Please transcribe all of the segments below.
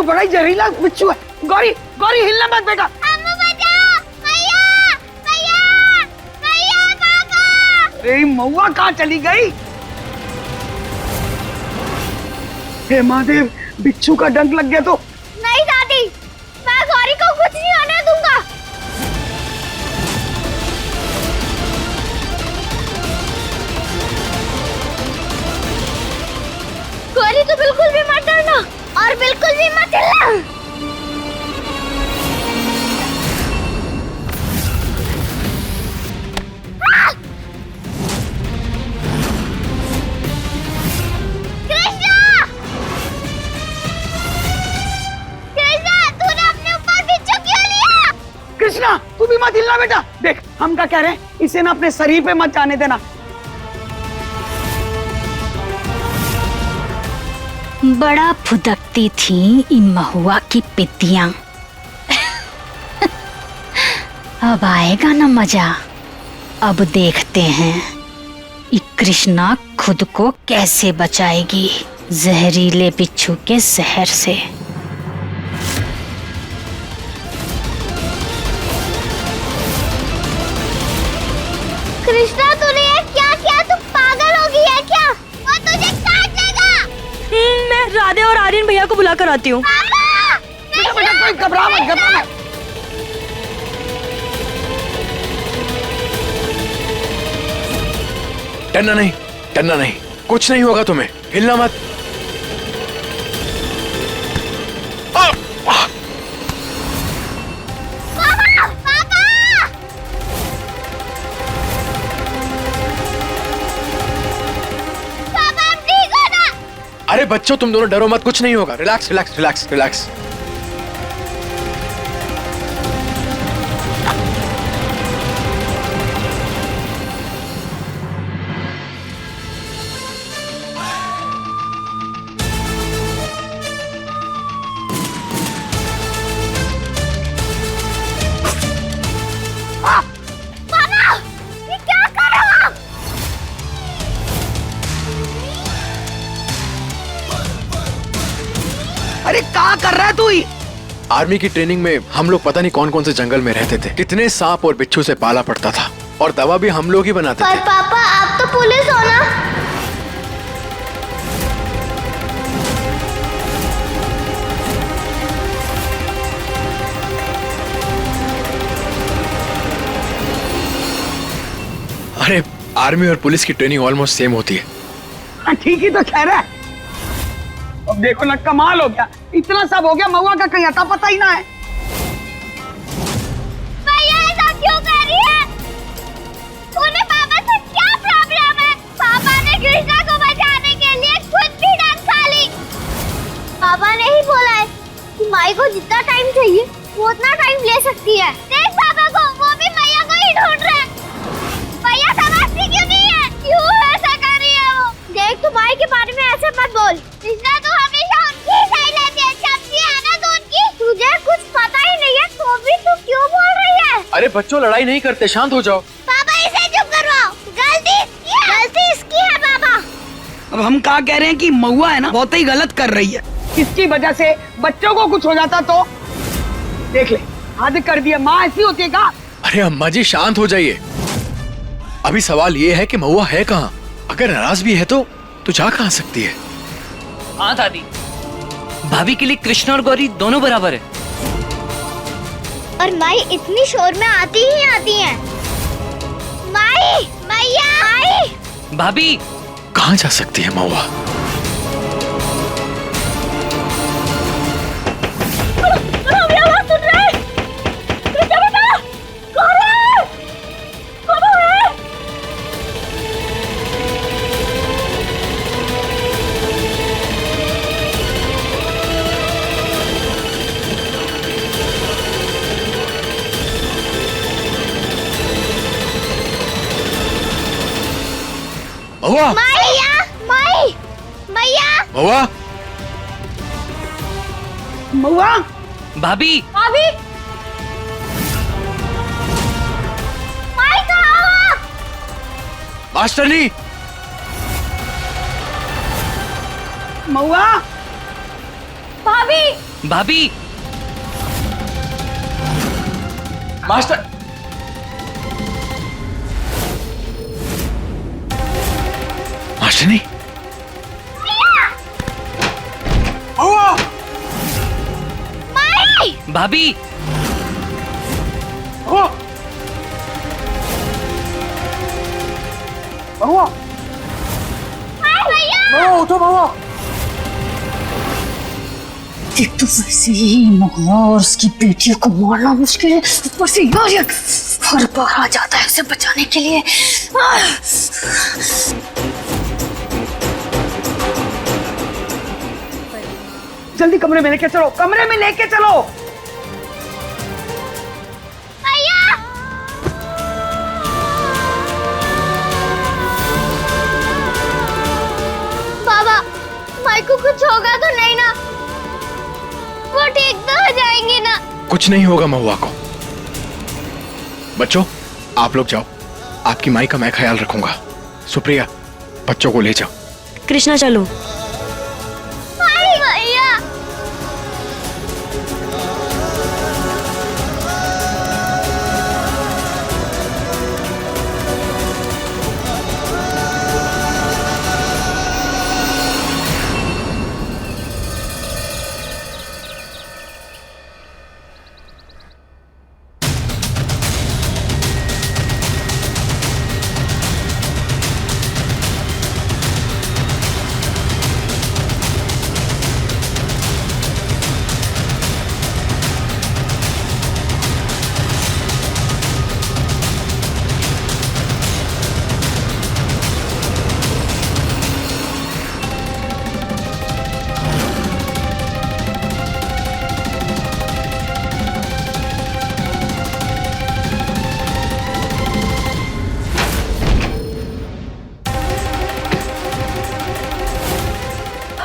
बड़ा ही जहरीला बिच्छू है। गौरी गौरी हिलना मत बेटा। अम्मू बचाओ, भैया भैया भैया पापा। अरे महुआ कहाँ चली गई? हे महादेव, बिच्छू का डंक लग गया तो। नहीं दादी, मैं गौरी को कुछ नहीं होने दूंगा। गौरी तो बिल्कुल भी मत डरना और बिल्कुल भी मत हिलना। कृष्णा! कृष्णा, तूने अपने ऊपर बिच्छू क्यों लिया? कृष्णा तू भी मत हिलना बेटा। देख हम क्या कह रहे हैं, इसे ना अपने शरीर पे मत जाने देना। बड़ा फुदकती थी इन महुआ की पितियां। अब आएगा ना मजा। अब देखते हैं ये कृष्णा खुद को कैसे बचाएगी जहरीले बिच्छू के जहर से। कृष्णा, तूने ये क्या किया? तू पागल हो गई है क्या? वो तुझे काट लेगा। मैं राधे और आर्यन भैया को बुला कर आती हूँ। बेटा बेटा कोई घबरा मत, घबरा मत। डरना नहीं, डरना नहीं, कुछ नहीं होगा तुम्हें, हिलना मत। अरे बच्चों तुम दोनों डरो मत, कुछ नहीं होगा। Relax relax relax relax. अरे क्या कर रहा है तू? आर्मी की ट्रेनिंग में हम लोग पता नहीं कौन कौन से जंगल में रहते थे, कितने सांप और बिच्छू से पाला पड़ता था, और दवा भी हम लोग ही बनाते पर थे। पापा आप तो पुलिस हो ना? अरे आर्मी और पुलिस की ट्रेनिंग ऑलमोस्ट सेम होती है। हाँ, ठीक ही तो कह रहा है। अब देखो ना, कमाल हो गया, इतना सब हो गया, महुआ का कहीं अता पता ही ना है। भैया ऐसा क्यों कर रही है? उन्हें पापा से क्या प्रॉब्लम है? पापा ने कृष्णा को बचाने के लिए खुद भी डंक खा ली। पापा ने ही बोला है कि माई को जितना टाइम चाहिए वो उतना टाइम ले सकती है। देख पापा को, वो भी मैया को ही ढूंढ रहे हैं। भैया समझती क्यों नहीं है? क्यों ऐसा कर रही है वो? देख तू माई के बारे में ऐसे मत बोल। कृष्णा तो हमेशा उनकी साइड लेती है, जब भी आना तो उनकी। तुझे कुछ पता ही नहीं है तो भी तू क्यों बोल रही है? अरे बच्चों लड़ाई नहीं करते, शांत हो जाओ। पापा इसे चुप करवाओ। गलती इसकी है पापा। अब हम क्या कह रहे हैं कि महुआ है ना बहुत ही गलत कर रही है। इसकी वजह से बच्चों को कुछ हो जाता तो देख ले, हद कर दिया। माँ ऐसी होती है क्या? अरे अम्मा जी शांत हो जाइए। अभी सवाल ये है कि महुआ है कहाँ? अगर नाराज भी है तो जा कहाँ सकती है? हाँ दादी, भाभी के लिए कृष्ण और गौरी दोनों बराबर है। और माई इतनी शोर में आती ही आती हैं। माई, मैया, माई। भाभी कहाँ जा सकती है महुआ? महुआ, मैया, माई, मैया, महुआ, महुआ, भाभी भाभी, माई कहाँ हो? मास्टरनी, महुआ, भाभी, भाभी मास्टर, मास्टरनी, भाभी एक तो वैसे ही महुआ और उसकी बेटी को मारना मुश्किल है, ऊपर से ये हर बार आ जाता है उसे बचाने के लिए। जल्दी कमरे में लेके चलो, कमरे में लेके चलो। बाबा, माई को कुछ होगा तो नहीं ना? वो ठीक तो हो जाएंगे ना? कुछ नहीं होगा महुआ को। बच्चों, आप लोग जाओ, आपकी माई का मैं ख्याल रखूंगा। सुप्रिया, बच्चों को ले जाओ। कृष्णा चलो। भैया,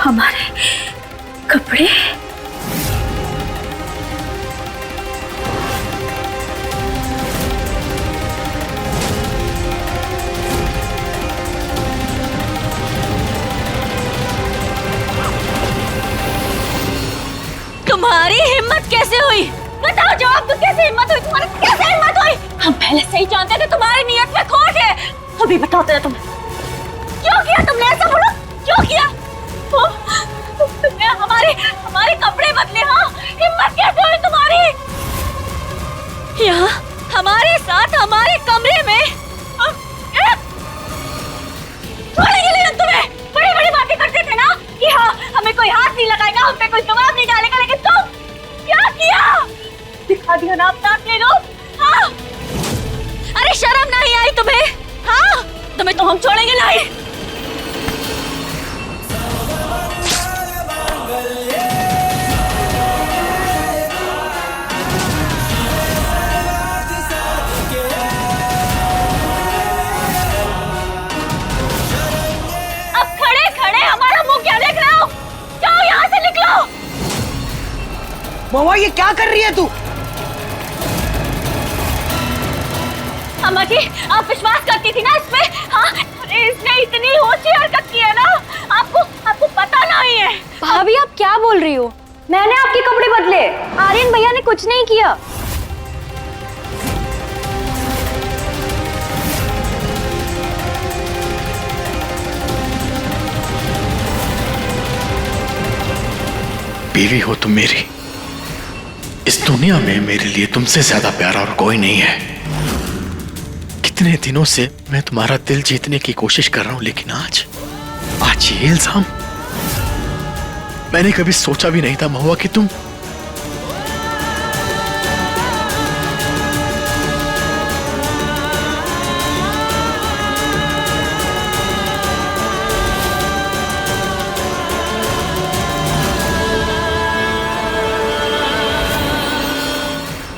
हमारे कपड़े। तुम्हारी हिम्मत कैसे हुई? बताओ, जवाब दो, कैसे हिम्मत हुई तुम्हारी? कैसे हिम्मत हुई? हम पहले से ही जानते थे तुम्हारी नीयत में खोट है। अभी बताते हैं तुम्हें क्यों किया तुमने ऐसा, बोलो क्यों किया? तुमने हमारे कपड़े बदले। हाँ, हिम्मत कैसे हुई तुम्हारी? यहाँ हमारे साथ हमारे कमरे में छोड़ेंगे नहीं हम तुम्हें। बड़ी बड़ी बातें करते थे ना कि हाँ, हमें कोई हाथ नहीं लगाएगा, हम पे कोई जवाब नहीं डालेगा, लेकिन तुम क्या किया? दिखा दिया ना अपना असली रूप। हाँ, अरे शर्म नहीं आई तुम्हें? हाँ, तुम्हें तो हम छोड़ेंगे नहीं। महुआ, ये क्या कर रही है तू? अम्मा जी, आप विश्वास करती थी ना इसमें? हाँ, अरे इसने इतनी ऊंची हरकत की है ना, आपको पता नहीं है। भाभी, आप क्या बोल रही हो? मैंने आपके कपड़े बदले, आर्यन भैया ने कुछ नहीं किया। बीवी हो तुम मेरी, इस दुनिया में मेरे लिए तुमसे ज्यादा प्यारा और कोई नहीं है। कितने दिनों से मैं तुम्हारा दिल जीतने की कोशिश कर रहा हूं, लेकिन आज ये इल्जाम। मैंने कभी सोचा भी नहीं था महुआ कि तुम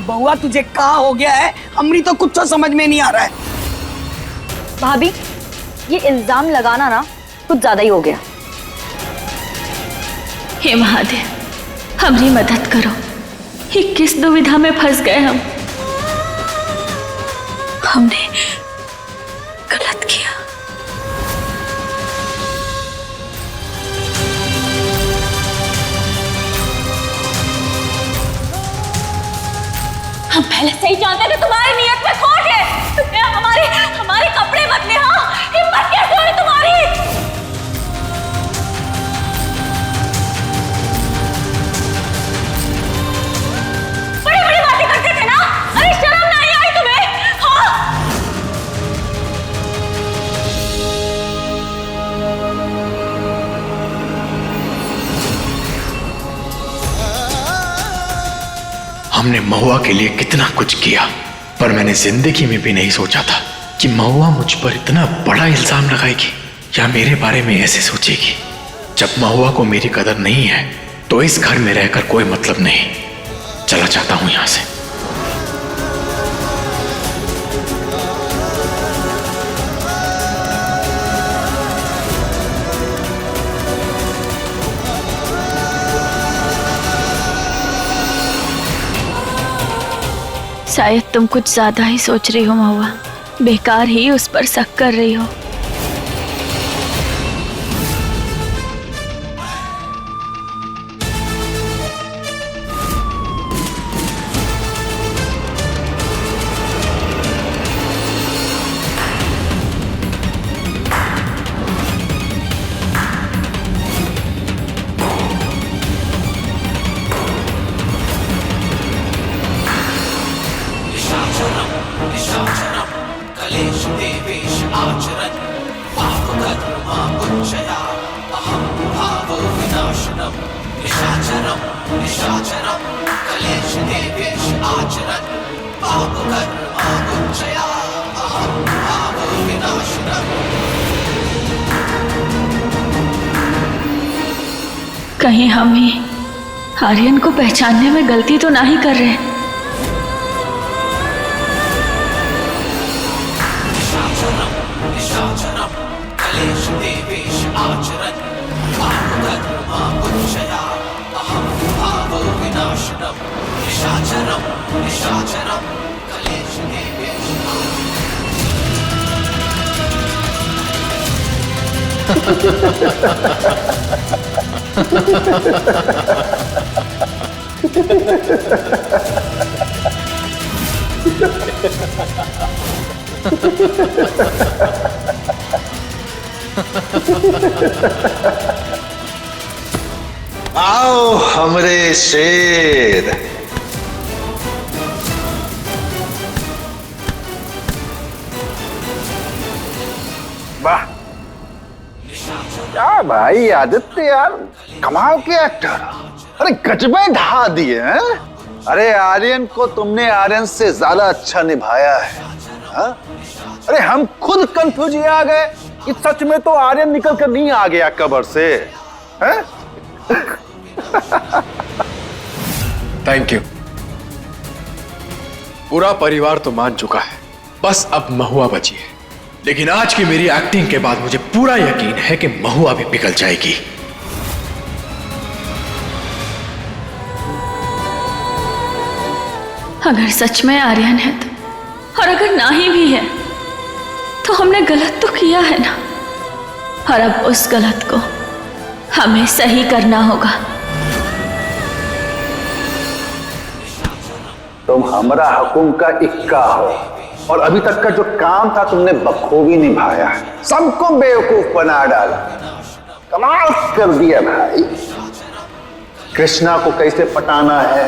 महुआ, तुझे क्या हो गया है? हमरी तो कुछ तो समझ में नहीं आ रहा है। भाभी, ये इल्जाम लगाना ना कुछ ज्यादा ही हो गया। हे महादेव, हमारी मदद करो। ये किस दुविधा में फंस गए हम। हमने गलत किया। पहले से ही जानते थे तुम्हारी नीयत में खोट है। तुमने हमारे कपड़े बदले। हाँ, हिम्मत कैसे हुई तुम्हारी? बड़ी बड़ी बातें करते थे ना। अरे शर्म नहीं आई तुम्हें? हाँ, हमने महुआ के लिए कितना कुछ किया, पर मैंने जिंदगी में भी नहीं सोचा था कि महुआ मुझ पर इतना बड़ा इल्जाम लगाएगी या मेरे बारे में ऐसे सोचेगी। जब महुआ को मेरी कदर नहीं है तो इस घर में रहकर कोई मतलब नहीं। चला जाता हूं यहां से। शायद तुम कुछ ज्यादा ही सोच रही हो महुआ, बेकार ही उस पर शक कर रही हो। कहीं हम ही आर्यन को पहचानने में गलती तो नहीं कर रहे? आओ हमरे शेर। वाह क्या भाई आदित्य यार, कमाल के एक्टर। अरे गजबे ढा दिए हैं। अरे आर्यन को तुमने आर्यन से ज्यादा अच्छा निभाया है। हा? अरे हम खुद कंफ्यूज आ गए कि सच में तो आर्यन निकल कर नहीं आ गया कब्र से। Thank you. पूरा परिवार तो मान चुका है, बस अब महुआ बची है। लेकिन आज की मेरी एक्टिंग के बाद मुझे पूरा यकीन है कि महुआ भी पिघल जाएगी। अगर सच में आर्यन है तो, और अगर नहीं भी है तो हमने गलत तो किया है ना, और अब उस गलत को हमें सही करना होगा। तुम हमारा हुकुम का इक्का हो और अभी तक का जो काम था तुमने बखूबी निभाया। सबको बेवकूफ बना डाला। कमाल कर दिया भाई। कृष्णा को कैसे पटाना है,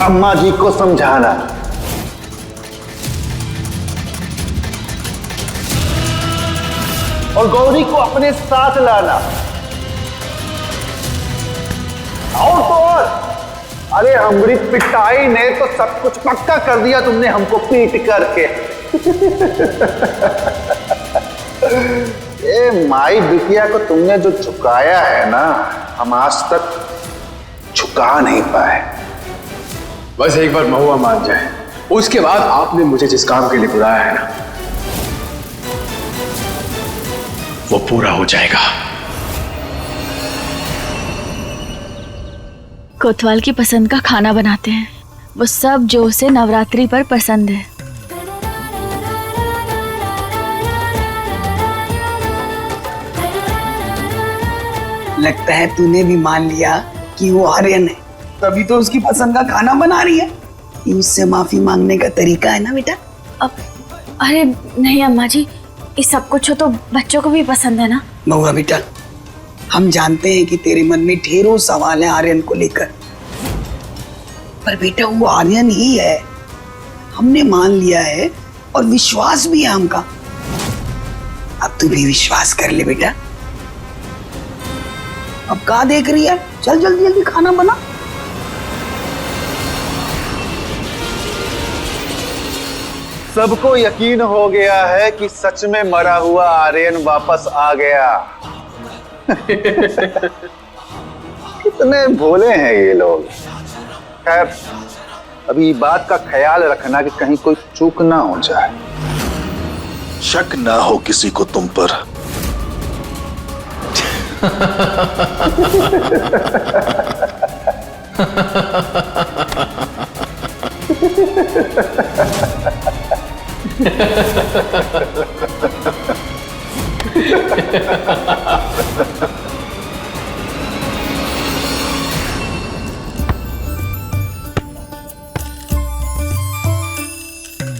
अम्मा जी को समझाना, और गौरी को अपने साथ लाना, और तो और अरे हमारी पिटाई ने तो सब कुछ पक्का कर दिया तुमने हमको पीट करके। ए माई बिटिया को तुमने जो झुकाया है ना, हम आज तक झुका नहीं पाए। बस एक बार महुआ मान जाए, उसके बाद आपने मुझे जिस काम के लिए बुलाया है ना, वो पूरा हो जाएगा। कोतवाल की पसंद का खाना बनाते हैं, वो सब जो उसे नवरात्रि पर पसंद है। लगता है तूने भी मान लिया कि वो आर्यन है। तभी तो उसकी पसंद का खाना बना रही है। ये उससे माफी मांगने का तरीका है ना बेटा? अरे नहीं अम्मा जी, ये सब कुछ हो तो बच्चों को भी पसंद है ना। महुआ बेटा, हम जानते हैं कि तेरे मन में ढेरों सवाल हैं आर्यन को लेकर, पर बेटा वो आर्यन ही है, हमने मान लिया है और विश्वास भी है हमका। अब तू भी विश्वास कर ले बेटा। अब कहाँ देख रही है? चल जल्दी जल्दी खाना बना। सबको यकीन हो गया है कि सच में मरा हुआ आर्यन वापस आ गया। कितने भोले हैं ये लोग। खैर, अभी बात का ख्याल रखना कि कहीं कोई चूक ना हो जाए, शक ना हो किसी को तुम पर।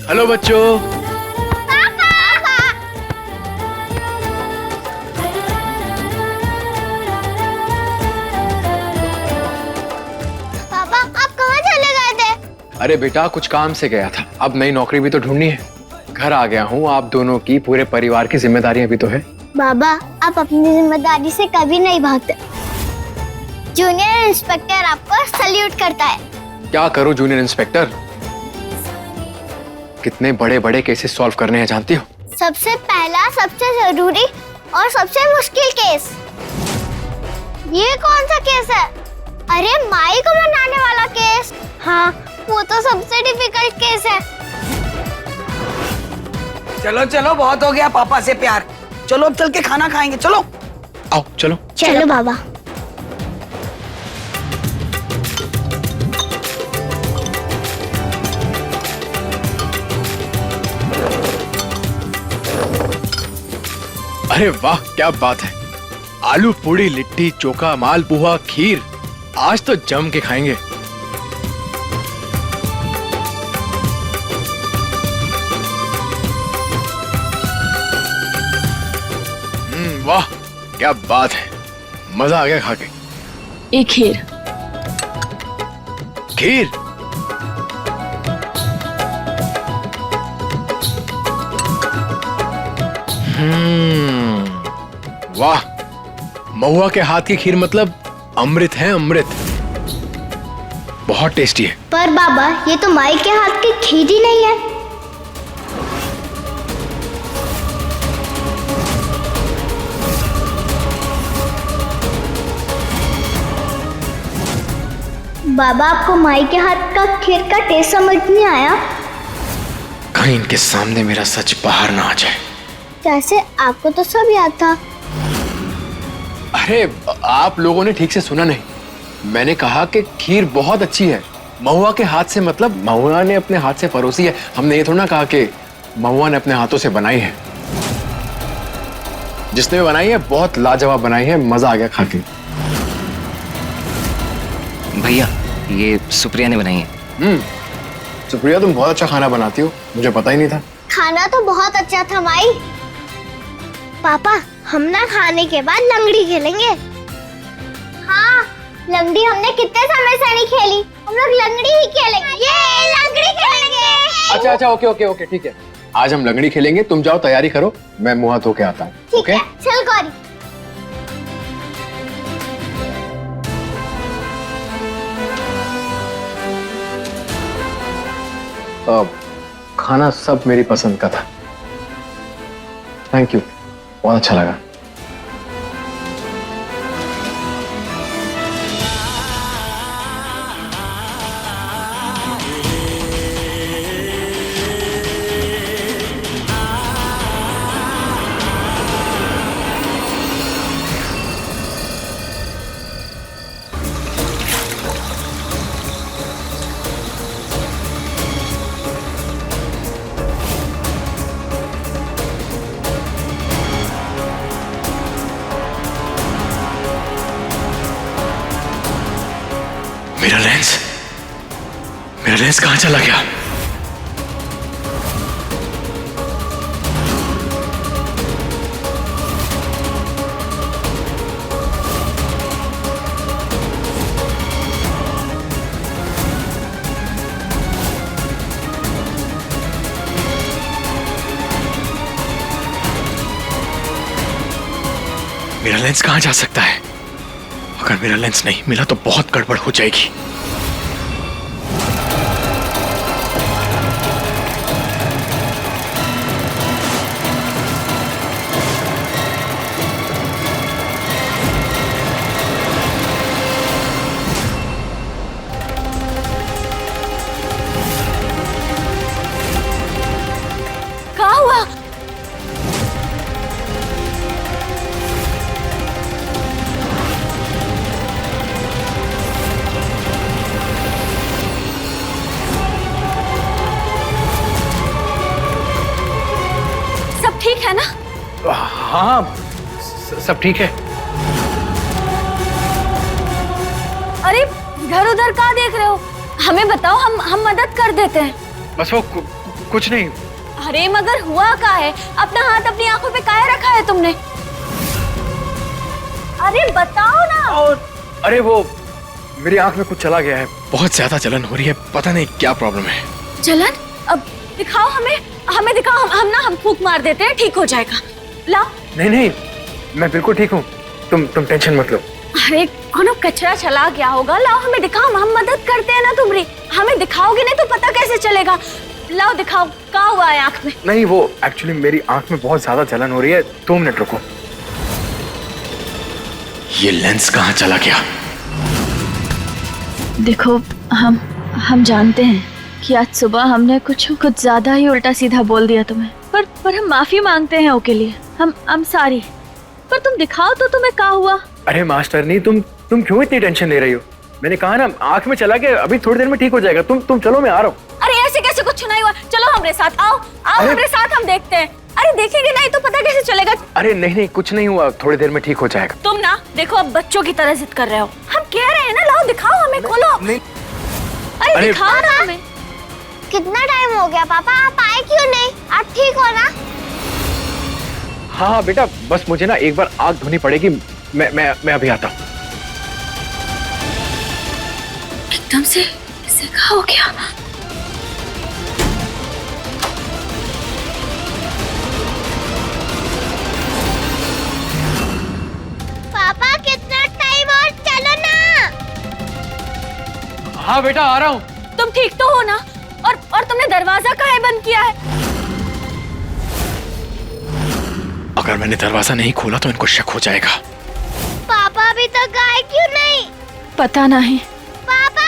हेलो बच्चों। पापा आप कहाँ चले गए थे? अरे बेटा, कुछ काम से गया था, अब नई नौकरी भी तो ढूंढनी है। घर आ गया हूँ। आप दोनों की, पूरे परिवार की जिम्मेदारियां भी तो है। बाबा आप अपनी जिम्मेदारी से कभी नहीं भागते। जूनियर इंस्पेक्टर आपको सल्यूट करता है। क्या करूं जूनियर इंस्पेक्टर? कितने बड़े बड़े केसेस सॉल्व करने हैं जानती हो? सबसे पहला, सबसे जरूरी और सबसे मुश्किल केस। ये कौन सा केस है? अरे माई को मनाने वाला केस। हाँ, वो तो सबसे डिफिकल्ट केस है। चलो चलो, बहुत हो गया पापा से प्यार। चलो अब चल के खाना खाएंगे। चलो आओ चलो। चलो बाबा। अरे वाह, क्या बात है। आलू पूड़ी, लिट्टी चोखा, मालपुआ, खीर, आज तो जम के खाएंगे। वाह क्या बात है, मजा आ गया खा के। एक खीर। खीर? वाह, महुआ के हाथ की खीर मतलब अमृत है, अमृत। बहुत टेस्टी है। पर बाबा ये तो माई के हाथ की खीर ही नहीं है। बाबा आपको माई के हाथ का खीर का टेस्ट समझ नहीं आया? कहीं इनके सामने मेरा सच बाहर ना आ जाए। कैसे? आपको तो सब याद था। अरे आप लोगों ने ठीक से सुना नहीं। मैंने कहा कि खीर बहुत अच्छी है। महुआ के हाथ से मतलब महुआ ने अपने हाथ से परोसी है। हमने ये थोड़ा ना कहा कि महुआ ने अपने हाथों से बनाई है। जिसने भी बनाई है बहुत लाजवाब बनाई है, मजा आ गया खा के। भैया ये सुप्रिया ने बनाई है। सुप्रिया, तुम बहुत अच्छा खाना बनाती हो, मुझे पता ही नहीं था। खाना तो बहुत अच्छा था माई। पापा हम ना खाने के बाद लंगड़ी खेलेंगे। हाँ, लंगड़ी हमने कितने समय से नहीं खेली। हम लोग लंगड़ी ही खेलेंगे। ये लंगड़ी खेलेंगे। अच्छा अच्छा, ओके ओके ओके, ठीक है। आज हम लंगड़ी खेलेंगे। तुम जाओ तैयारी करो, मैं मुंह हाथ धो के आता हूँ। ठीक है, चल गौरी। खाना सब मेरी पसंद का था। थैंक यू, बहुत अच्छा लगा। मेरा लेंस कहां चला गया? मेरा लेंस कहां जा सकता है? अगर मेरा लेंस नहीं मिला तो बहुत गड़बड़ हो जाएगी। कहाँ हुआ? सब ठीक है ना? हाँ, सब ठीक है। अरे इधर उधर कहाँ देख रहे हो? हमें बताओ, हम मदद कर देते हैं। बस वो कुछ नहीं। अरे मगर हुआ क्या है? अपना हाथ अपनी आंखों पे काहे रखा है तुमने? अरे बताओ ना। अरे वो मेरी आंख में कुछ चला गया है, बहुत ज्यादा जलन हो रही है, पता नहीं क्या प्रॉब्लम है। जलन? अब दिखाओ हमें दिखाओ, हम फूंक मार देते हैं, ठीक हो जाएगा। लाओ। नहीं, मैं बिल्कुल ठीक हूँ, तुम टेंशन मत लो। अरे कोनो कचरा चला गया होगा, लाओ हमें दिखाओ, हम मदद करते हैं ना तुम्हारी। हमें दिखाओगे नहीं तो पता कैसे चलेगा? लाओ दिखाओ, क्या हुआ है आंख में? नहीं, वो एक्चुअली मेरी आंख में बहुत ज्यादा जलन हो रही है, 2 मिनट रुको। ये लेंस कहाँ चला गया? देखो, हम जानते हैं कि आज सुबह हमने कुछ ज्यादा ही उल्टा सीधा बोल दिया तुम्हें, पर हम माफी मांगते हैं ओके लिए। हम सॉरी। पर तुम दिखाओ तो तुम्हें क्या हुआ? अरे मास्टरनी, तुम क्यों इतनी टेंशन ले रही हो? मैंने कहा ना, आंख में चला गया, अभी थोड़ी देर में ठीक हो जाएगा। तुम चलो, मैं आ रहा हूँ। अरे ऐसे कैसे कुछ नहीं हुआ? चलो हमारे साथ, आओ हमारे साथ, हम देखते हैं। अरे देखेंगे नहीं तो पता कैसे चलेगा? अरे नहीं, कुछ नहीं हुआ, थोड़ी देर में ठीक हो जाएगा। तुम ना देखो, अब बच्चों की तरह जिद कर रहे हो। हम कह रहे हैं ना, लाओ दिखाओ हमें, खोलो। नहीं। अरे दिखाओ ना हमें। कितना टाइम हो गया पापा, आप आए क्यों नहीं? आप ठीक हो ना? हाँ बेटा, बस मुझे ना एक बार आग धोनी पड़ेगी, मैं अभी आता हूँ। एकदम से इससे क्या हो गया? पापा कितना टाइम और, चलो ना। हाँ बेटा, आ रहा हूँ। तुम ठीक तो हो ना? और तुमने दरवाजा काहे बंद किया है? अगर मैंने दरवाजा नहीं खोला तो इनको शक हो जाएगा। पापा अभी तक गए क्यों नहीं? पता नहीं। पापा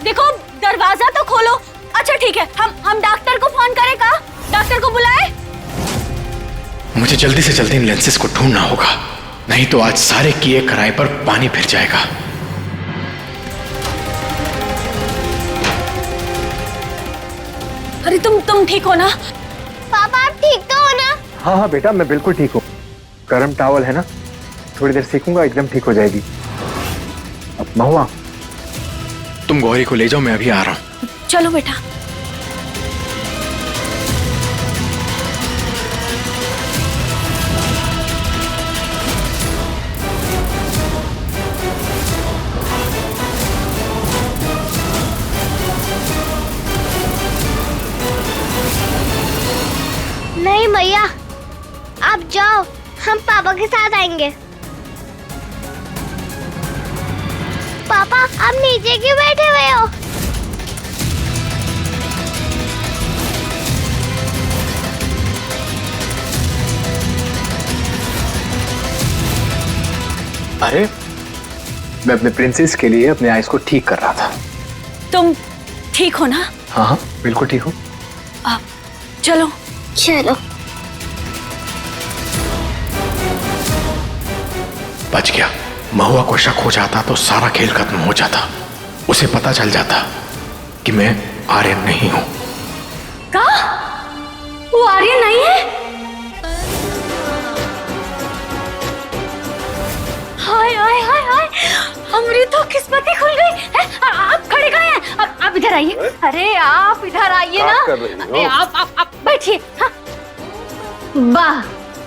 देखो, दरवाजा तो खोलो। अच्छा ठीक है, हम डॉक्टर को फोन करें का? डॉक्टर को बुलाए? मुझे जल्दी से जल्दी इन लेंसेज को ढूंढना होगा, नहीं तो आज सारे किए कराए पर पानी फिर जाएगा। अरे तुम ठीक हो ना? पापा आप ठीक तो हो ना? हाँ बेटा, मैं बिल्कुल ठीक हूँ। गर्म टॉवल है ना, थोड़ी देर सेकूंगा, एकदम ठीक हो जाएगी। अब महुआ, तुम गौरी को ले जाओ, मैं अभी आ रहा हूँ। चलो बेटा। नहीं मैया, आप जाओ, हम पापा के साथ आएंगे। पापा आप नीचे क्यों बैठे हुए हो? अरे मैं अपने प्रिंसेस के लिए अपने आइज को ठीक कर रहा था। तुम ठीक हो ना? हाँ, बिल्कुल ठीक हूँ। चलो चलो। बच गया। महुआ को शक हो जाता तो सारा खेल खत्म हो जाता। उसे पता चल जाता कि मैं आर्यन नहीं हूं। कहा? वो आर्यन नहीं है? हाय हाय हाय हाय, हमारी तो किस्मत ही खुल गई है। इधर आइए। अरे आप इधर आइए क्या ना। कर रही हो? अरे आप बैठिए। हाँ। वाह,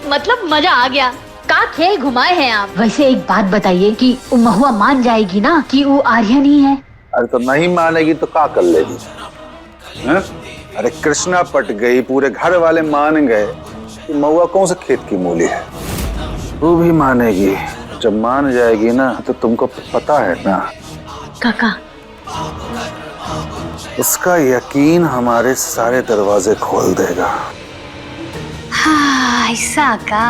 मतलब मजा आ गया। का खेल घुमाए हैं आप। वैसे एक बात बताइए कि वो महुआ मान जाएगी ना कि वो आर्यन ही है? अरे तो नहीं मानेगी तो क्या कर लेगी? हैं? अरे कृष्णा पट गई, पूरे घर वाले मान गए कि महुआ कौन से खेत की मूली है। तू भी मानेगी, जब मान जाएगी ना तो तुमको पता है ना, काका, उसका यकीन हमारे सारे दरवाजे खोल देगा। हाँ, ऐसा का?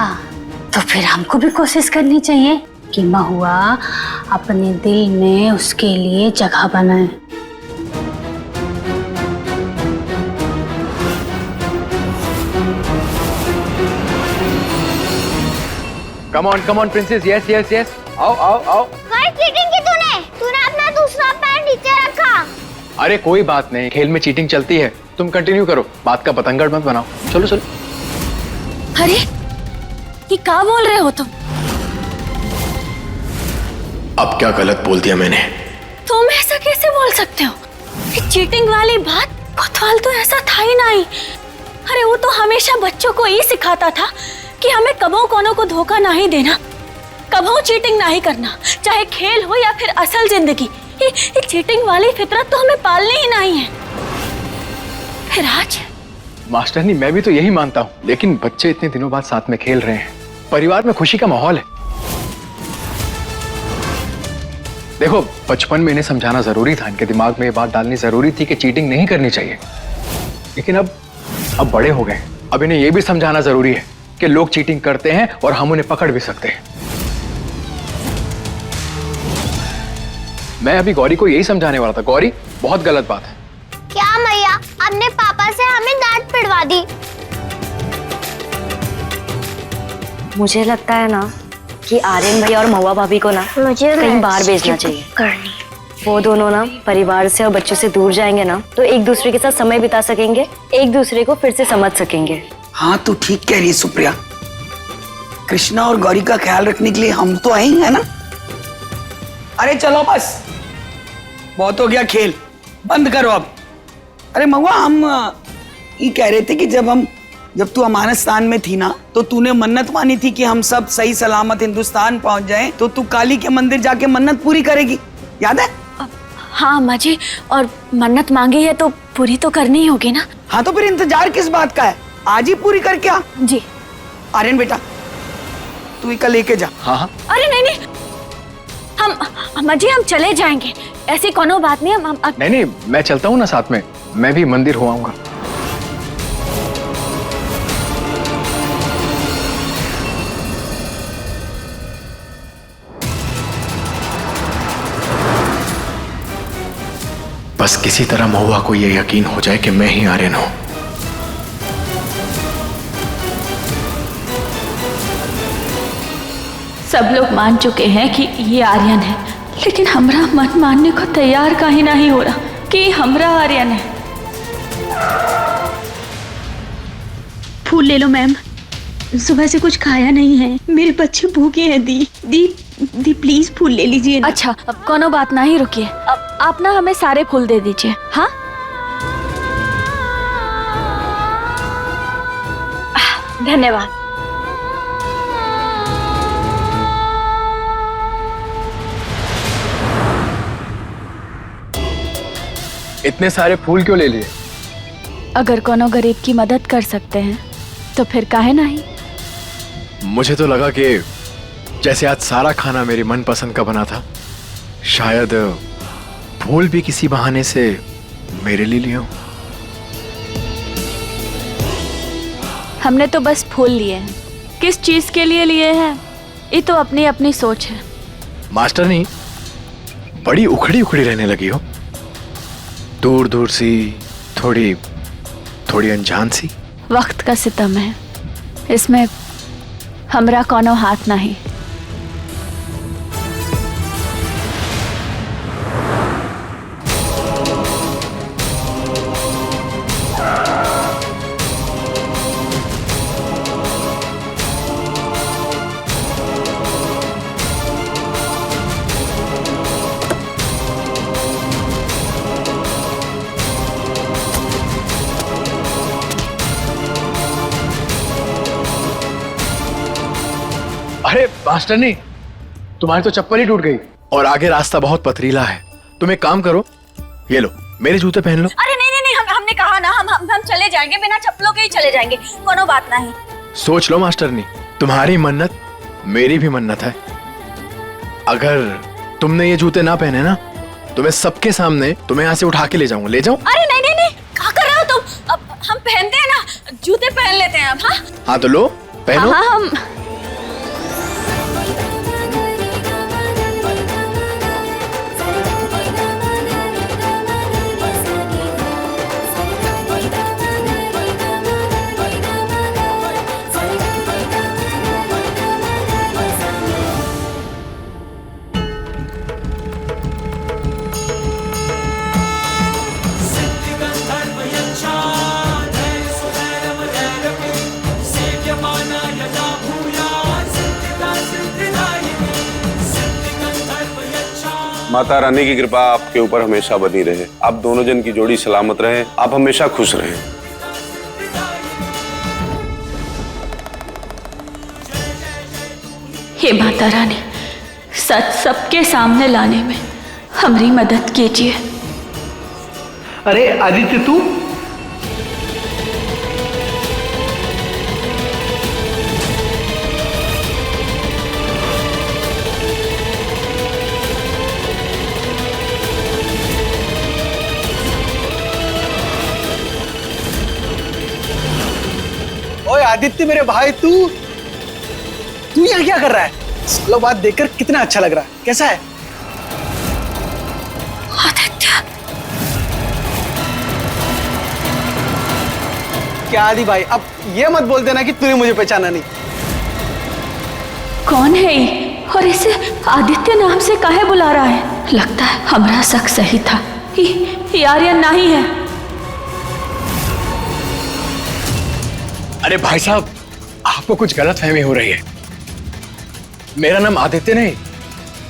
तो फिर हमको भी कोशिश करनी चाहिए कि महुआ अपने दिल में उसके लिए जगह बनाए। Come on princess, yes yes yes, आओ आओ आओ। भाई चीटिंग की तूने अपना दूसरा पैर नीचे रखा। अरे कोई बात नहीं, खेल में चीटिंग चलती है, तुम कंटिन्यू करो, बात का पतंगड़ मत बनाओ। चलो चलो। अरे ये क्या बोल रहे हो तुम? अब क्या गलत बोल दिया मैंने? तुम ऐसा कैसे बोल सकते हो? ये चीटिंग वाली बात कोतवाल तो ऐसा था ही नहीं। अरे वो तो हमेशा बच्चों को ये सिखाता था कि हमें कबो कोनो को धोखा नहीं देना, कबो चीटिंग नहीं करना, चाहे खेल हो या फिर असल जिंदगी। ये चीटिंग वाली फितरत तो हमें पालनी ही नहीं है। फिर आज मास्टरनी, मैं भी तो यही मानता हूँ, लेकिन बच्चे इतने दिनों बाद साथ में खेल रहे हैं, परिवार में खुशी का माहौल है। देखो, बचपन में इन्हें समझाना जरूरी था, इनके दिमाग में ये बात डालनी जरूरी थी कि चीटिंग नहीं करनी चाहिए, लेकिन अब बड़े हो गए, अब इन्हें यह भी समझाना जरूरी है कि लोग चीटिंग करते हैं और हम उन्हें पकड़ भी सकते हैं। मैं अभी गौरी को यही समझाने वाला था। गौरी, बहुत गलत बात है। क्या मैया, अपने पापा से हमें डांट पिटवा दी। मुझे लगता है ना कि आर्यन भैया और महुआ भाभी को ना मुझे कहीं बाहर भेजना चाहिए। करनी। वो दोनों ना परिवार से और बच्चों से दूर जाएंगे ना तो एक दूसरे के साथ समय बिता सकेंगे, एक दूसरे को फिर से समझ सकेंगे। हाँ, तू ठीक कह रही है सुप्रिया। कृष्णा और गौरी का ख्याल रखने के लिए हम तो आए हैं ना। अरे चलो बस, बहुत हो गया खेल, बंद करो अब। अरे महुआ, हम ये कह रहे थे कि जब तू अफगानिस्तान में थी ना, तो तूने मन्नत मानी थी कि हम सब सही सलामत हिंदुस्तान पहुंच जाएं, तो तू काली के मंदिर जाके मन्नत पूरी करेगी, याद है? हाँ अम्मा जी, और मन्नत मांगी है तो पूरी तो करनी ही होगी ना। हाँ, तो फिर इंतजार किस बात का है, आज ही पूरी कर क्या? जी। आर्यन बेटा, तू ही कल लेके जा। हाँ हाँ। अरे नहीं नहीं, हम अम्मा जी हम चले जाएंगे, ऐसी कोनो बात नहीं। हम नहीं, मैं चलता हूँ ना साथ में, मैं भी मंदिर हो आऊंगा। बस किसी तरह महुआ को यह यकीन हो जाए कि मैं ही आर्यन हूं। सब लोग मान चुके हैं कि ये आर्यन है, लेकिन हमरा मन मानने को तैयार काहे नहीं हो रहा कि हमरा आर्यन है। फूल ले लो मैम, सुबह से कुछ खाया नहीं है, मेरे बच्चे भूखे हैं। दी प्लीज फूल ले लीजिए ना। अच्छा, अब कोनो बात नहीं, रुकिए, अब आप ना हमें सारे फूल दे दीजिए। हाँ, धन्यवाद। इतने सारे फूल क्यों ले लिए? अगर कोनो गरीब की मदद कर सकते हैं तो फिर काहे नहीं। मुझे तो लगा कि जैसे आज सारा खाना मेरी मनपसंद का बना था, शायद फूल भी किसी बहाने से मेरे लिए लिए हों। हमने तो बस फूल लिए हैं, किस चीज के लिए लिए हैं ये तो अपनी अपनी सोच है। मास्टर नहीं, बड़ी उखड़ी उखड़ी रहने लगी हो, दूर दूर सी, थोड़ी अनजान सी। वक्त का सितम है, इसमें हमरा कोनो हाथ नहीं। अरे मास्टर नहीं, तुम्हारी तो चप्पल ही टूट गई और आगे रास्ता बहुत पथरीला है। तुम एक काम करो, ये लो मेरे जूते पहन लो। अरे नहीं नहीं नहीं, हमने कहा ना हम चले जाएंगे, बिना चप्पलों के ही चले जाएंगे, कोनो बात नहीं। सोच लो मास्टर नहीं, तुम्हारी मन्नत मेरी भी मन्नत है। अगर तुमने ये जूते ना पहने ना तो मैं सबके सामने तुम्हें यहाँ से उठा के ले जाऊंगा। ले जाऊं? अरे नहीं नहीं नहीं, क्या कर रहे हो तुम? अब हम पहनते हैं ना, जूते पहन लेते हैं अब। हाँ हाँ तो लो पहनो। हाँ हम माता रानी की कृपा आपके ऊपर हमेशा बनी रहे। आप दोनों जन की जोड़ी सलामत रहे, आप हमेशा खुश रहें। हे माता रानी, सच सबके सामने लाने में हमारी मदद कीजिए। अरे आदित्य तू, ओए आदित्य मेरे भाई, तू यहाँ क्या कर रहा है? चलो बात देखकर कितना अच्छा लग रहा है। कैसा है? आदित्य। क्या आदि भाई, अब ये मत बोल देना कि तूने मुझे पहचाना नहीं। कौन है ये? और इसे आदित्य नाम से काहे बुला रहा है? लगता है हमारा शक सही था, ये आर्यन नहीं है। अरे भाई साहब, आपको कुछ गलतफहमी हो रही है। मेरा नाम आदित्य नहीं,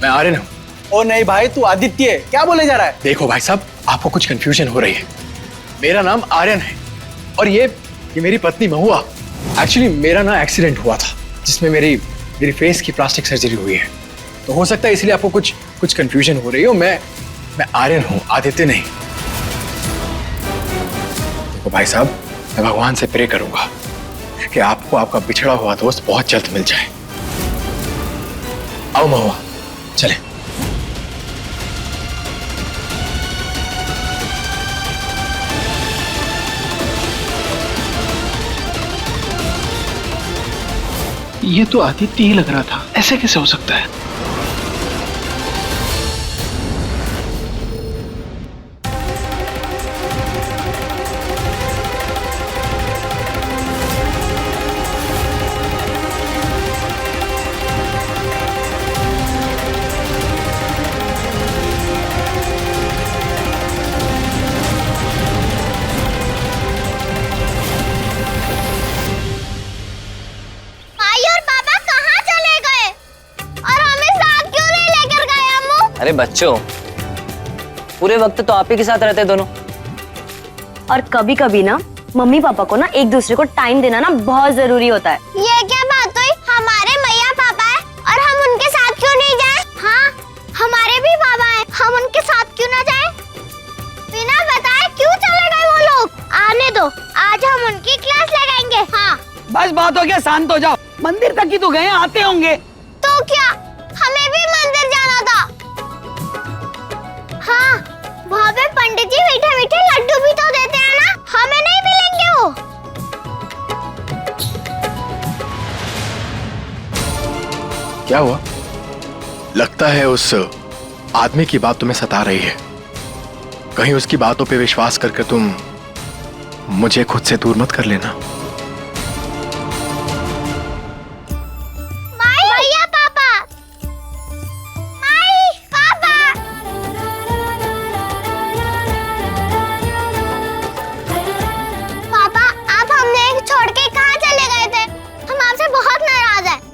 मैं आर्यन हूँ। ओ नहीं भाई, तू आदित्य है, क्या बोले जा रहा है? देखो भाई साहब, आपको कुछ कंफ्यूजन हो रही है। मेरा नाम आर्यन है और ये मेरी पत्नी महुआ। एक्चुअली मेरा ना एक्सीडेंट हुआ था जिसमें मेरी फेस की प्लास्टिक सर्जरी हुई है, तो हो सकता है इसलिए आपको कुछ कंफ्यूजन हो रही हो। मैं आर्यन हूँ, आदित्य नहीं। देखो भाई साहब, मैं भगवान से प्रे करूंगा कि आपको आपका बिछड़ा हुआ दोस्त बहुत जल्द मिल जाए। आओ महुआ, चले। ये तो आदित्य ही लग रहा था, ऐसे कैसे हो सकता है? अरे बच्चों, पूरे वक्त तो आप ही के साथ रहते दोनों। और कभी कभी ना मम्मी पापा को ना एक दूसरे को टाइम देना ना बहुत जरूरी होता है। ये क्या बात हुई? हमारे मैया पापा है और हम उनके साथ क्यों नहीं जाए? हाँ, हमारे भी पापा है, हम उनके साथ क्यों ना जाए? बिना बताए क्यों चले गए वो लोग? आने दो, आज हम उनकी क्लास लगाएंगे। हाँ बस बहुत हो गया, शांत हो जाओ। मंदिर तक ही तो गए, आते होंगे। तो क्या, हमें भी मंदिर जाना था। हाँ, वहाँ पे पंडित जी मीठे मीठे लड्डू भी तो देते हैं ना, हमें नहीं मिलेंगे वो? क्या हुआ? लगता है उस आदमी की बात तुम्हें सता रही है। कहीं उसकी बातों पे विश्वास करके तुम मुझे खुद से दूर मत कर लेना।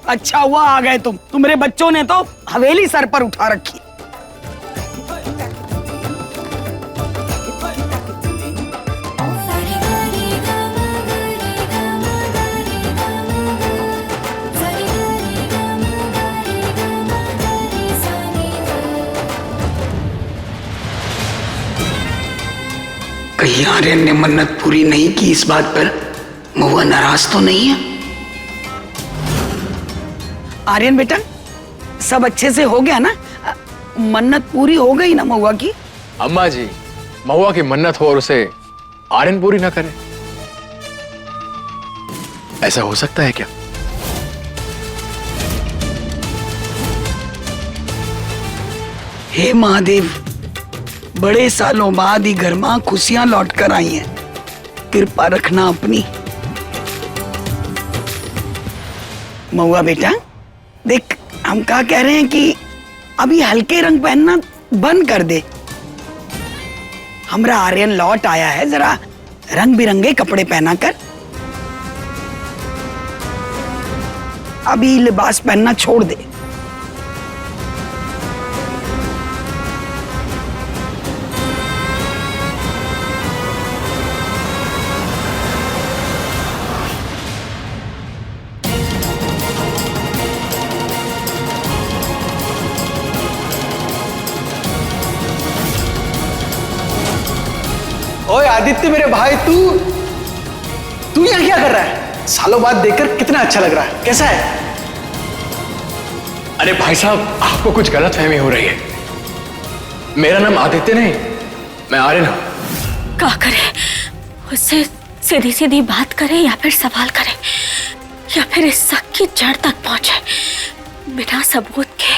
अच्छा हुआ आ गए तुम। तुम्हारे बच्चों ने तो हवेली सर पर उठा रखी। कहीं आर्यन ने मन्नत पूरी नहीं की इस बात पर महुआ नाराज तो नहीं है? आर्यन बेटा, सब अच्छे से हो गया ना? मन्नत पूरी हो गई ना महुआ की? अम्मा जी, महुआ की मन्नत हो और उसे आर्यन पूरी ना करे, ऐसा हो सकता है क्या? हे महादेव, बड़े सालों बाद ही घर में खुशियां लौट कर आई हैं, कृपा रखना अपनी। महुआ बेटा देख, हम क्या कह रहे हैं कि अभी हल्के रंग पहनना बंद कर दे। हमरा आर्यन लौट आया है, जरा रंग बिरंगे कपड़े पहना कर। अभी लिबास पहनना छोड़ दे। ओए आदित्य मेरे भाई, तू यहाँ क्या कर रहा है? सालों बाद देखकर कितना अच्छा लग रहा है। कैसा है? अरे भाई साहब, आपको कुछ गलतफहमी हो रही है। मेरा नाम आदित्य नहीं, मैं आर्यन हूं। क्या करे? उससे सीधी सीधी बात करे या फिर सवाल करे या फिर इस शक की जड़ तक पहुंचे। बिना सबूत के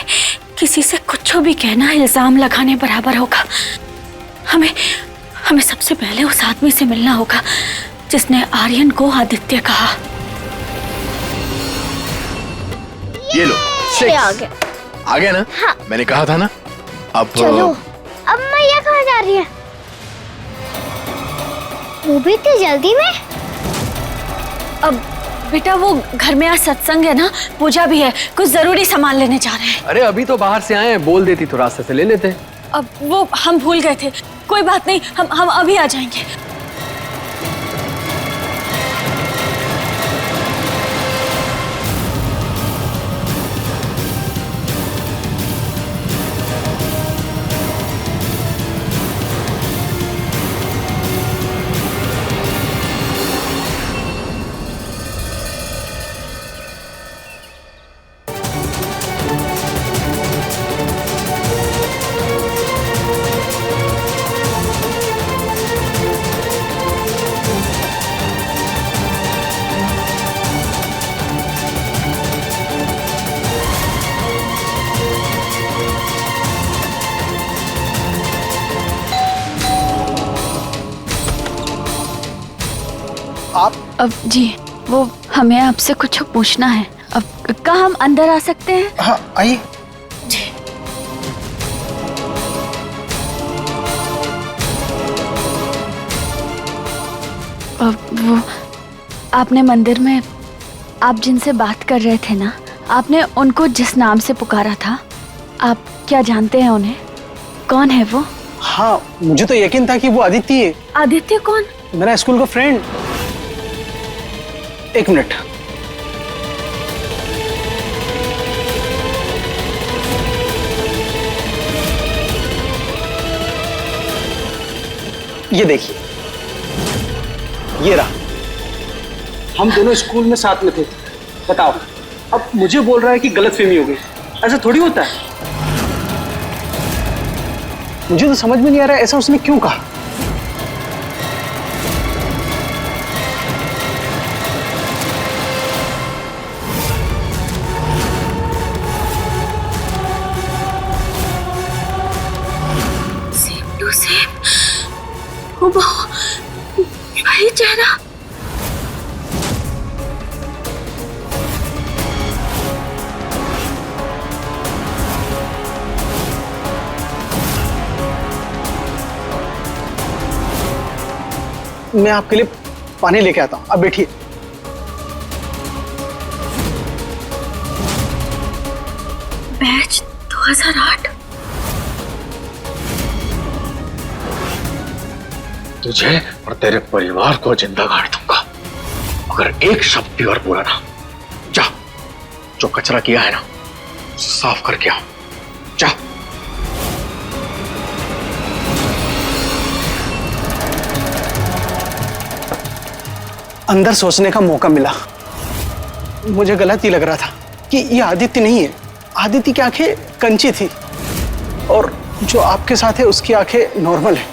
किसी से कुछ भी कहना इल्जाम लगाने बराबर होगा। हमें सबसे पहले उस आदमी से मिलना होगा जिसने आर्यन को आदित्य कहा। ये लो, आ गया ना? हाँ। मैंने कहा था ना। अब चलो, अब मैया कहाँ जा रही है? वो भी इतनी जल्दी में? अब बेटा वो घर में आज सत्संग है ना, पूजा भी है, कुछ जरूरी सामान लेने जा रहे हैं। अरे अभी तो बाहर से आए हैं, बोल देती तो रास्ते से ले लेते। अब वो हम भूल गए थे, कोई बात नहीं, हम अभी आ जाएंगे। अब जी, वो हमें आपसे कुछ पूछना है। अब क्या हम अंदर आ सकते हैं? हाँ आइए। जी। अब वो आपने मंदिर में आप जिनसे बात कर रहे थे ना, आपने उनको जिस नाम से पुकारा था, आप क्या जानते हैं उन्हें? कौन है वो? हाँ, मुझे तो यकीन था कि वो आदित्य है। आदित्य कौन? मेरा स्कूल का फ्रेंड। एक मिनट। ये देखिए, ये रहा। हम दोनों स्कूल में साथ में थे। बताओ, अब मुझे बोल रहा है कि गलतफहमी हो गई। ऐसा थोड़ी होता है। मुझे तो समझ में नहीं आ रहा है ऐसा उसने क्यों कहा। वही चेहरा। मैं आपके लिए पानी लेके आता हूं, अब बैठिए। बैच 2008। तुझे और तेरे परिवार को जिंदा गाड़ दूंगा अगर एक शब्द भी और बोला ना। जा, जो कचरा किया है ना साफ करके आओ। जा। अंदर सोचने का मौका मिला। मुझे गलत ही लग रहा था कि ये आदित्य नहीं है। आदित्य की आंखें कंची थी और जो आपके साथ है उसकी आंखें नॉर्मल है।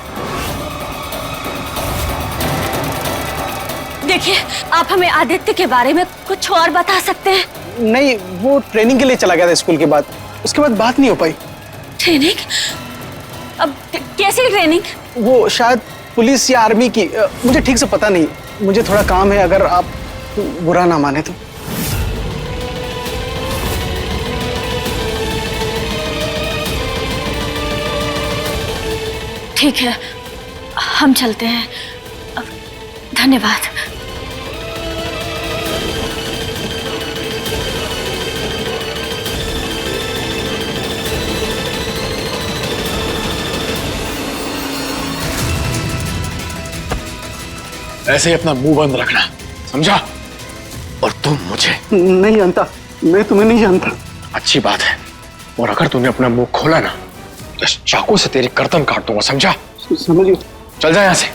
देखिए, आप हमें आदित्य के बारे में कुछ और बता सकते हैं? नहीं, वो ट्रेनिंग के लिए चला गया था स्कूल के बाद। उसके बाद बात नहीं हो पाई। ट्रेनिंग? अब कैसी ट्रेनिंग? वो शायद पुलिस या आर्मी की, मुझे ठीक से पता नहीं। मुझे थोड़ा काम है, अगर आप बुरा ना माने तो। ठीक है, हम चलते हैं। धन्यवाद। ऐसे ही अपना मुंह बंद रखना, समझा? और तुम मुझे नहीं जानता, मैं तुम्हें नहीं जानता। अच्छी बात है। और अगर तूने अपना मुंह खोला ना तो इस चाकू से तेरी गर्दन काट दूंगा, समझा? समझिए। चल जा यहाँ से।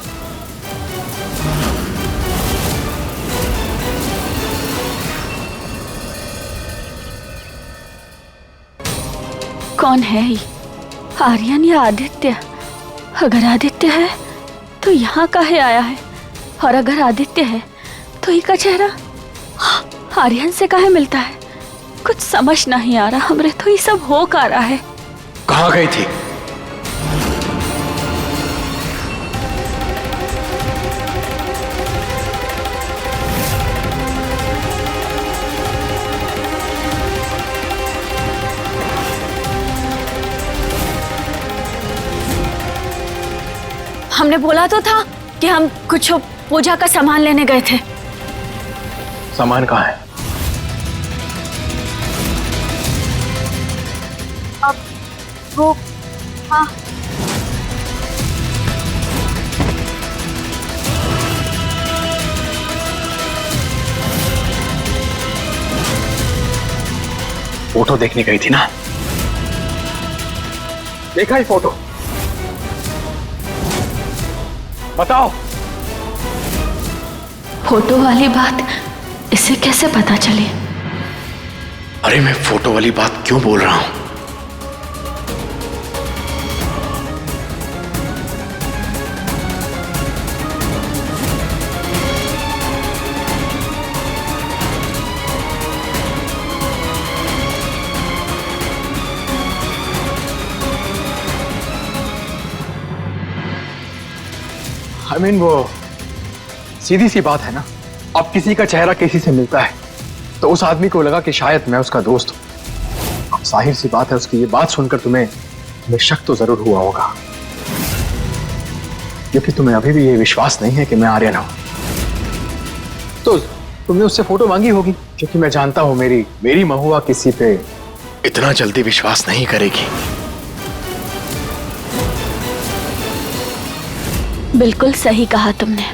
कौन है ये? आर्यन या आदित्य? अगर आदित्य है तो यहाँ काहे आया है, और अगर आदित्य है तो ये का चेहरा आर्यन से काहे मिलता है? कुछ समझ नहीं आ रहा हमरे, तो ये सब हो का रहा है। कहाँ गई थी? हमने बोला तो था कि हम कुछ पूजा का सामान लेने गए थे। सामान कहाँ है? अब वो, हाँ, फोटो देखने गई थी ना? देखा ही फोटो? बताओ। फोटो वाली बात इसे कैसे पता चली? अरे मैं फोटो वाली बात क्यों बोल रहा हूं? I mean, वो सीधी सी बात है ना। अब किसी का चेहरा किसी से मिलता है तो उस आदमी को लगा कि शायद मैं उसका दोस्त हूं। अब जाहिर सी बात है, उसकी ये बात सुनकर तुम्हें शक तो जरूर हुआ होगा, क्योंकि तुम्हें अभी भी ये विश्वास नहीं है कि मैं आर्यन हूं। तो तुमने उससे फोटो मांगी होगी, क्योंकि मैं जानता हूं मेरी महुआ किसी पे इतना जल्दी विश्वास नहीं करेगी। बिल्कुल सही कहा तुमने।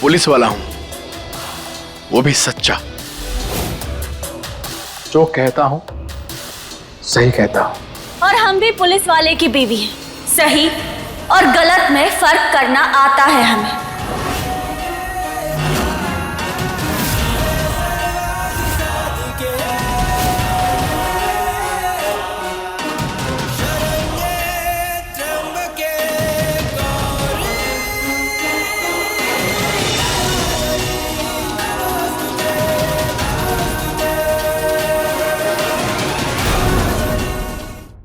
पुलिस वाला हूं, वो भी सच्चा। जो कहता हूं सही कहता हूं। और हम भी पुलिस वाले की बीवी हैं। सही और गलत में फर्क करना आता है हमें।